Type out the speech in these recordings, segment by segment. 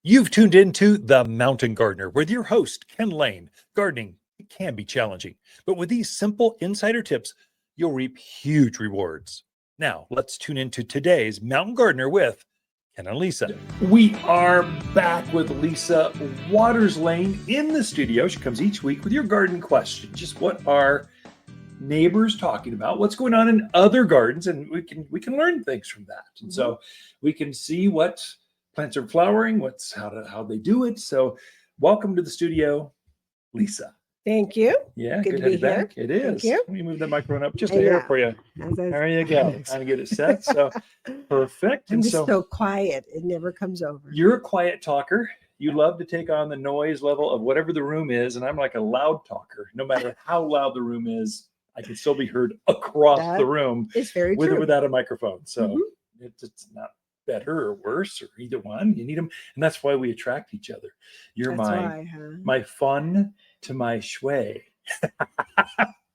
You've tuned into The Mountain Gardener with your host, Ken Lain. Gardening it can be challenging, but with these simple insider tips, you'll reap huge rewards. Now, let's tune into today's Mountain Gardener with Ken and Lisa. We are back with Lisa Waters Lain in the studio. She comes each week with your garden question. Just what are neighbors talking about? What's going on in other gardens? And we can learn things from that. And so we can see what plants are flowering, how they do it. So welcome to the studio, Lisa. Thank you. Yeah, Good good to to have be you here. back. It is. Thank you. Let me move the microphone up just a Yeah. hair for you. As I- There you go. Trying to get it set. So perfect. I'm And just so so quiet. It never comes over. you're a quiet talker. You love to take on the noise level of whatever the room is. And I'm like a loud talker. No matter how loud the room is, I can still be heard across the room It's very with or true. without a microphone. So Mhm. it's not better or worse or either one. You need them. And that's why we attract each other. You're That's my why, huh? my fun to my shui.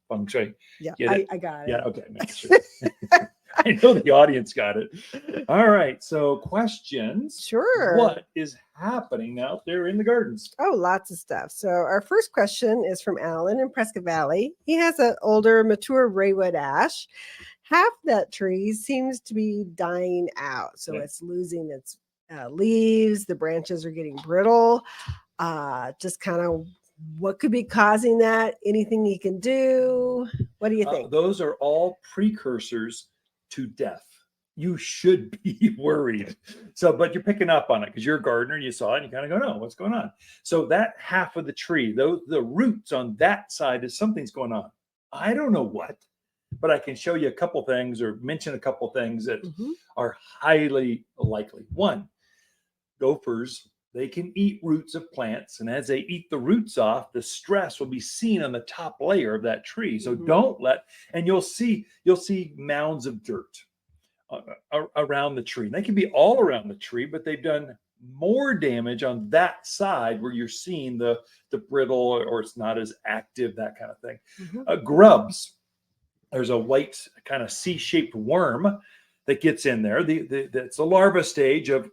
Feng shui. Yeah, Get it? I got it. Yeah, okay. Make sure. I know the audience got it. All right. So questions. Sure. What is happening out there in the gardens? Oh, lots of stuff. So our first question is from Alan in Prescott Valley. He has an older, mature Raywood ash. Half that tree seems to be dying out. So Okay. it's losing its leaves. The branches are getting brittle. Just kind of what could be causing that? Anything he can do? What do you think? Those are all precursors to death. You should be worried. So, but you're picking up on it because you're a gardener. You saw it and you kind of go, no, what's going on? So that half of the tree, the roots on that side is something's going on. I don't know what, but I can show you a couple things or mention a couple things that are highly likely. One, gophers, they can eat roots of plants, and as they eat the roots off, the stress will be seen on the top layer of that tree. So don't let, and you'll see mounds of dirt around the tree. They can be all around the tree, but they've done more damage on that side where you're seeing the brittle or it's not as active, that kind of thing. Grubs. There's a white kind of C-shaped worm that gets in there. It's a larva stage of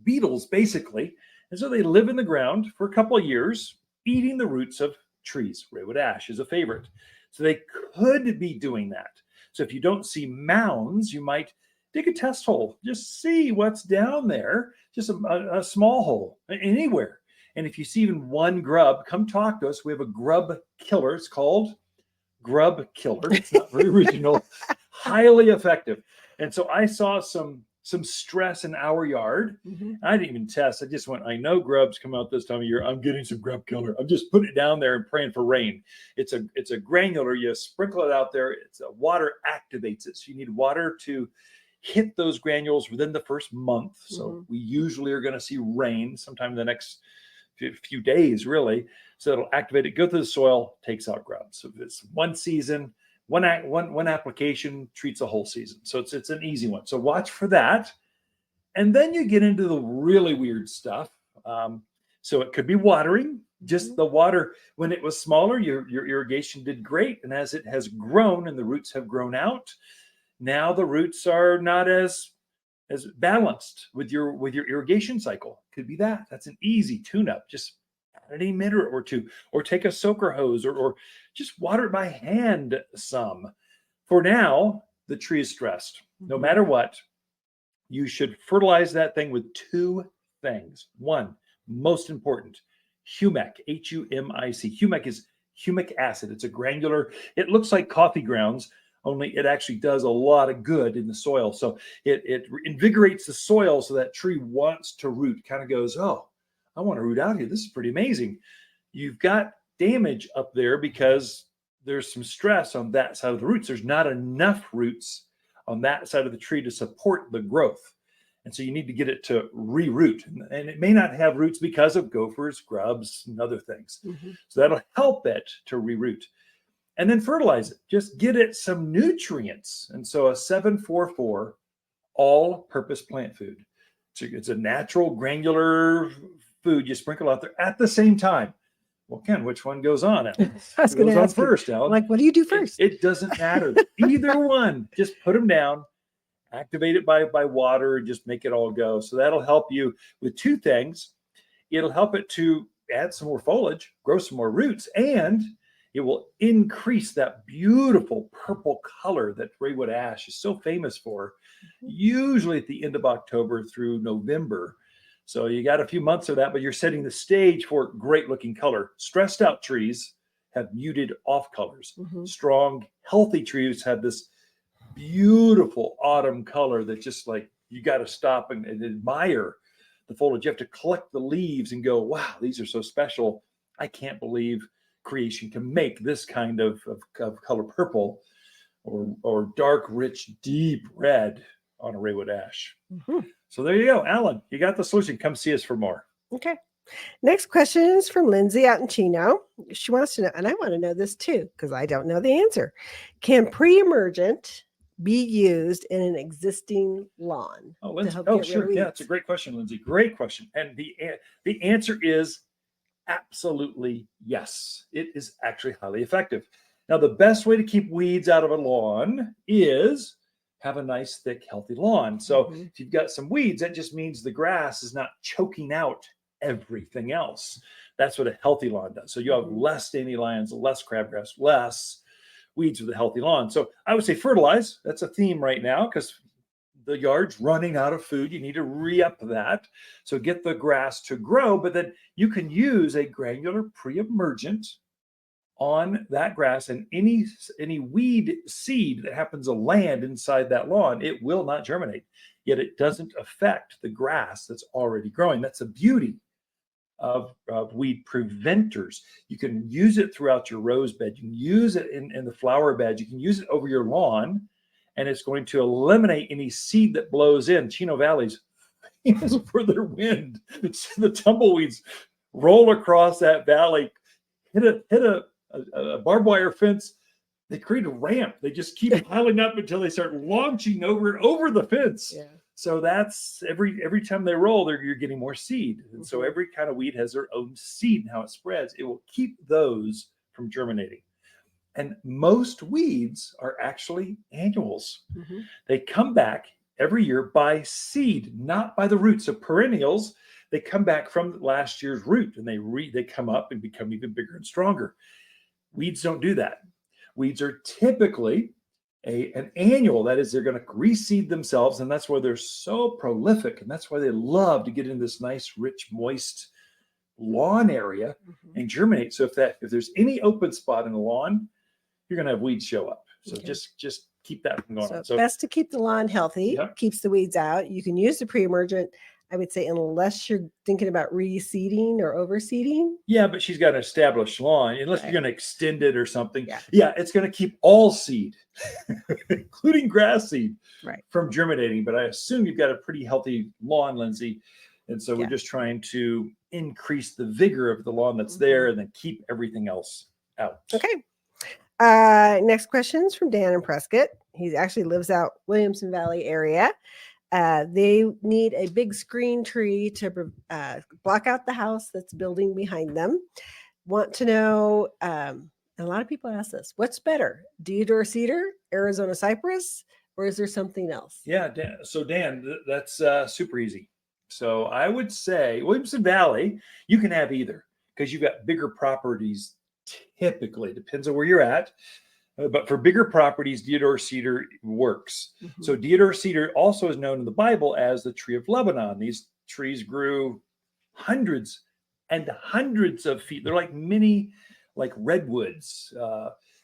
beetles, basically. And so they live in the ground for a couple of years, eating the roots of trees. Raywood ash is a favorite. So they could be doing that. So if you don't see mounds, you might dig a test hole. Just see what's down there. Just a small hole, anywhere. And if you see even one grub, come talk to us. We have a grub killer. It's called Grub Killer. It's not very original. Highly effective. And so I saw some stress in our yard. I didn't even test. I just went, I know grubs come out this time of year. I'm getting some grub killer. I'm just putting it down there and praying for rain. It's a granular. You sprinkle it out there. It's a water activates it. So you need water to hit those granules within the first month. So we usually are going to see rain sometime in the next few days, really. So it'll activate it, go through the soil, takes out grubs. So it's one season, one application treats a whole season. So it's an easy one. So watch for that. And then you get into the really weird stuff. So it could be watering. Just the water, when it was smaller, your irrigation did great. And as it has grown and the roots have grown out, now the roots are not as balanced with your irrigation cycle. Could be that. That's an easy tune-up. Just add a minute or two, or take a soaker hose, or just water it by hand some. For now, the tree is stressed. No matter what, you should fertilize that thing with two things. One, most important, humic, Humic. Humic is humic acid. It's a granular, it looks like coffee grounds, only it actually does a lot of good in the soil. So it invigorates the soil so that tree wants to root, kind of goes, oh, I want to root out here. This is pretty amazing. You've got damage up there because there's some stress on that side of the roots. There's not enough roots on that side of the tree to support the growth. And so you need to get it to reroot. And it may not have roots because of gophers, grubs, and other things. So that'll help it to reroot. And then fertilize it. Just get it some nutrients. And so a 744 all-purpose plant food. So it's a natural granular food you sprinkle out there at the same time. Well, Ken, which one goes on? I was going to ask first, Alan. Like, what do you do first? It doesn't matter. Either one. Just put them down, activate it by water, and just make it all go. So that'll help you with two things. it'll help it to add some more foliage, grow some more roots, and it will increase that beautiful purple color that Raywood ash is so famous for, usually at the end of October through November. So you got a few months of that, but you're setting the stage for great looking color. Stressed out trees have muted off colors. Strong, healthy trees have this beautiful autumn color that just like you got to stop and admire the foliage. You have to collect the leaves and go, wow, these are so special. I can't believe creation can make this kind of color purple or dark, rich, deep red on a Raywood ash. So there you go, Alan. You got the solution. Come see us for more. Okay. Next question is from Lindsay out in Chino. She wants to know, and I want to know this too, because I don't know the answer. Can pre-emergent be used in an existing lawn? Oh, Lindsay. Sure. Yeah, it's a great question, Lindsay. Great question. And the answer is absolutely yes. It is actually highly effective. Now, the best way to keep weeds out of a lawn is have a nice, thick, healthy lawn. So if you've got some weeds, that just means the grass is not choking out everything else. That's what a healthy lawn does. So you have less dandelions, less crabgrass, less weeds with a healthy lawn. So I would say fertilize. That's a theme right now because the yard's running out of food. You need to re-up that. So get the grass to grow, but then you can use a granular pre-emergent on that grass, and any weed seed that happens to land inside that lawn, it will not germinate. Yet it doesn't affect the grass that's already growing. That's the beauty of weed preventers. You can use it throughout your rose bed. You can use it in the flower bed. You can use it over your lawn, and it's going to eliminate any seed that blows in. Chino Valley's famous for their wind. The tumbleweeds roll across that valley, hit a barbed wire fence. They create a ramp. They just keep piling up until they start launching over the fence. Yeah. So that's every time they roll, you're getting more seed. And so every kind of weed has their own seed and how it spreads. It will keep those from germinating. And most weeds are actually annuals. They come back every year by seed, not by the roots. So perennials, they come back from last year's root, and they come up and become even bigger and stronger. Weeds don't do that. Weeds are typically an annual. That is, they're going to reseed themselves, and that's why they're so prolific, and that's why they love to get in this nice, rich, moist lawn area and germinate. So if there's any open spot in the lawn, you're going to have weeds show up. So just keep that from going on. So best to keep the lawn healthy, keeps the weeds out. You can use the pre-emergent, I would say, unless you're thinking about reseeding or overseeding. Yeah, but she's got an established lawn. Unless you're going to extend it or something. Yeah, it's going to keep all seed, including grass seed, from germinating. But I assume you've got a pretty healthy lawn, Lindsay. And so we're just trying to increase the vigor of the lawn that's there and then keep everything else out. Okay. Next question is from Dan in Prescott. He actually lives out Williamson Valley area. They need a big screen tree to block out the house that's building behind them. Want to know, and a lot of people ask this, what's better, Deodora Cedar, Arizona Cypress, or is there something else? Yeah, Dan. So Dan, that's super easy. So I would say Williamson Valley, you can have either because you've got bigger properties. Typically, depends on where you're at. But for bigger properties, Deodora Cedar works. So Deodora Cedar also is known in the Bible as the tree of Lebanon. These trees grew hundreds and hundreds of feet. They're like mini, like redwoods.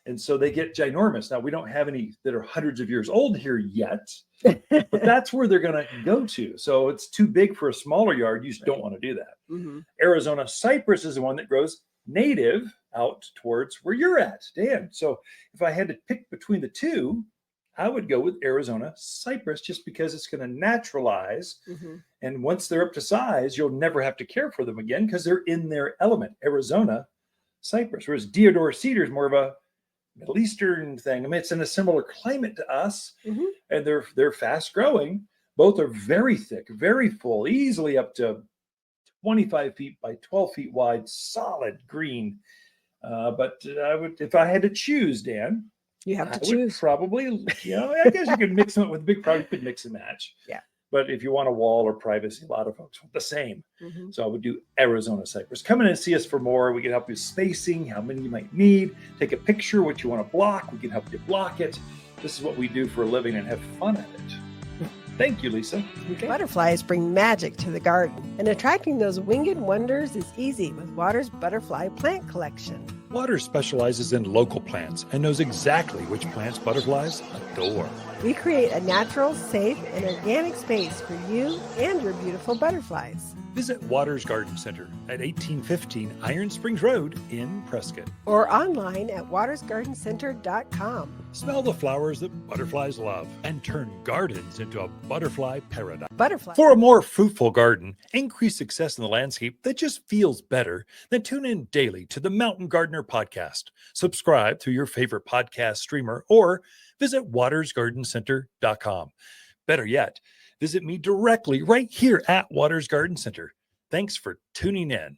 And so they get ginormous. Now, we don't have any that are hundreds of years old here yet, but that's where they're going to go to. So it's too big for a smaller yard. You just don't want to do that. Arizona Cypress is the one that grows native out towards where you're at, Dan. So if I had to pick between the two, I would go with Arizona Cypress just because it's going to naturalize. And once they're up to size, you'll never have to care for them again because they're in their element, Arizona Cypress. Whereas Deodora Cedar is more of a Middle Eastern thing. I mean, it's in a similar climate to us, and they're fast growing. Both are very thick, very full, easily up to 25 feet by 12 feet wide, solid green. But I would, if I had to choose, Dan, you have to choose. Probably, I guess you could mix them up with big product, you could mix and match. Yeah. But if you want a wall or privacy, a lot of folks want the same. Mhm. So I would do Arizona Cypress. Come in and see us for more. We can help you with spacing, how many you might need. Take a picture, what you want to block. We can help you block it. This is what we do for a living and have fun at it. Thank you, Lisa. Okay. Butterflies bring magic to the garden, and attracting those winged wonders is easy with Water's Butterfly Plant Collection. Water specializes in local plants and knows exactly which plants butterflies adore. We create a natural, safe, and organic space for you and your beautiful butterflies. Visit Waters Garden Center at 1815 Iron Springs Road in Prescott. Or online at watersgardencenter.com. Smell the flowers that butterflies love and turn gardens into a butterfly paradise. Butterfly. For a more fruitful garden, increase success in the landscape that just feels better, then tune in daily to the Mountain Gardener podcast. Subscribe through your favorite podcast streamer or visit watersgardencenter.com. Better yet, visit me directly right here at Waters Garden Center. Thanks for tuning in.